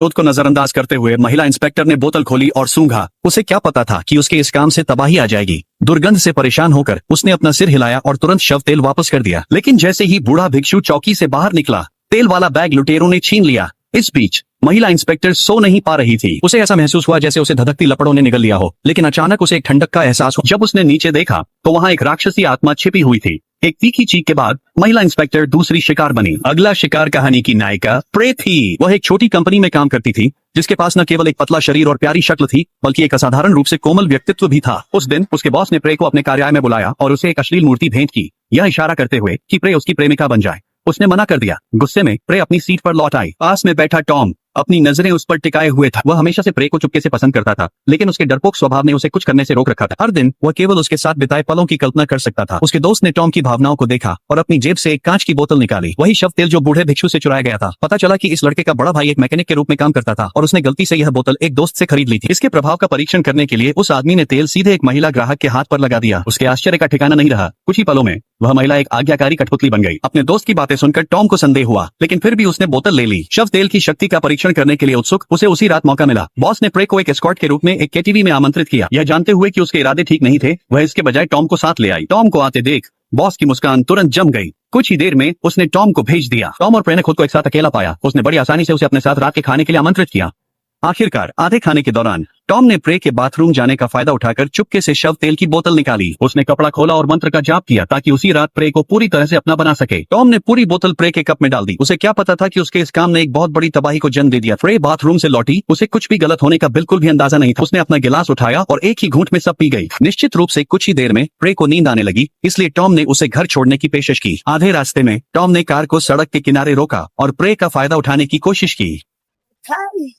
विरोध को नजरअंदाज करते हुए महिला इंस्पेक्टर ने बोतल खोली और सूंघा। उसे क्या पता था कि उसके इस काम से तबाही आ जाएगी। दुर्गंध से परेशान होकर उसने अपना सिर हिलाया और तुरंत शव तेल वापस कर दिया। लेकिन जैसे ही बूढ़ा भिक्षु चौकी से बाहर निकला, तेल वाला बैग लुटेरों ने छीन लिया। इस बीच महिला इंस्पेक्टर सो नहीं पा रही थी। उसे ऐसा महसूस हुआ जैसे उसे धधकती लपड़ों ने निगल लिया हो। लेकिन अचानक उसे एक ठंडक का एहसास हुआ। जब उसने नीचे देखा तो वहाँ एक राक्षसी आत्मा छिपी हुई थी। एक तीखी चीख के बाद महिला इंस्पेक्टर दूसरी शिकार बनी। अगला शिकार कहानी की नायिका प्रे थी। वह एक छोटी कंपनी में काम करती थी जिसके पास न केवल एक पतला शरीर और प्यारी शक्ल थी, बल्कि एक असाधारण रूप से कोमल व्यक्तित्व भी था। उस दिन उसके बॉस ने प्रे को अपने कार्यालय में बुलाया और उसे एक अश्लील मूर्ति भेंट की, यह इशारा करते हुए कि प्रे उसकी प्रेमिका बन जाए। उसने मना कर दिया। गुस्से में प्रे अपनी सीट पर लौट आई। पास में बैठा टॉम अपनी नजरें उस पर टिकाए हुए था। वह हमेशा से प्रे को चुपके से पसंद करता था, लेकिन उसके डरपोक स्वभाव ने उसे कुछ करने से रोक रखा था। हर दिन वह केवल उसके साथ बिताए पलों की कल्पना कर सकता था। उसके दोस्त ने टॉम की भावनाओं को देखा और अपनी जेब से एक कांच की बोतल निकाली। वही शव तेल जो बूढ़े भिक्षु से चुराया गया था। पता चला कि इस लड़के का बड़ा भाई एक मैकेनिक के रूप में काम करता था और उसने गलती से यह बोतल एक दोस्त से खरीद ली थी। इसके प्रभाव का परीक्षण करने के लिए उस आदमी ने तेल सीधे एक महिला ग्राहक के हाथ पर लगा दिया। उसके आश्चर्य का ठिकाना नहीं रहा। कुछ ही पलों में वह महिला एक आज्ञाकारी कठपुतली बन गई। अपने दोस्त की बातें सुनकर टॉम को संदेह हुआ, लेकिन फिर भी उसने बोतल ले ली। शव तेल की शक्ति का परीक्षण करने के लिए उत्सुक उसे उसी रात मौका मिला। बॉस ने प्रे को एक एस्कॉर्ट के रूप में एक केटीवी में आमंत्रित किया। यह जानते हुए कि उसके इरादे ठीक नहीं थे, वह इसके बजाय टॉम को साथ ले आई। टॉम को आते देख बॉस की मुस्कान तुरंत जम गई। कुछ ही देर में उसने टॉम को भेज दिया। टॉम और प्रे ने खुद को एक साथ अकेला पाया। उसने बड़ी आसानी से उसे अपने साथ रात के खाने के लिए आमंत्रित किया। आखिरकार आधे खाने के दौरान टॉम ने प्रे के बाथरूम जाने का फायदा उठाकर चुपके से शव तेल की बोतल निकाली। उसने कपड़ा खोला और मंत्र का जाप किया ताकि उसी रात प्रे को पूरी तरह से अपना बना सके। टॉम ने पूरी बोतल प्रे के कप में डाल दी। उसे क्या पता था कि उसके इस काम ने एक बहुत बड़ी तबाही को जन्म दे दिया। प्रे बाथरूम से लौटी। उसे कुछ भी गलत होने का बिल्कुल भी अंदाजा नहीं था। उसने अपना गिलास उठाया और एक ही घूंट में सब पी गई। निश्चित रूप से कुछ ही देर में प्रे को नींद आने लगी, इसलिए टॉम ने उसे घर छोड़ने की पेशकश की। आधे रास्ते में टॉम ने कार को सड़क के किनारे रोका और प्रे का फायदा उठाने की कोशिश की। Hi,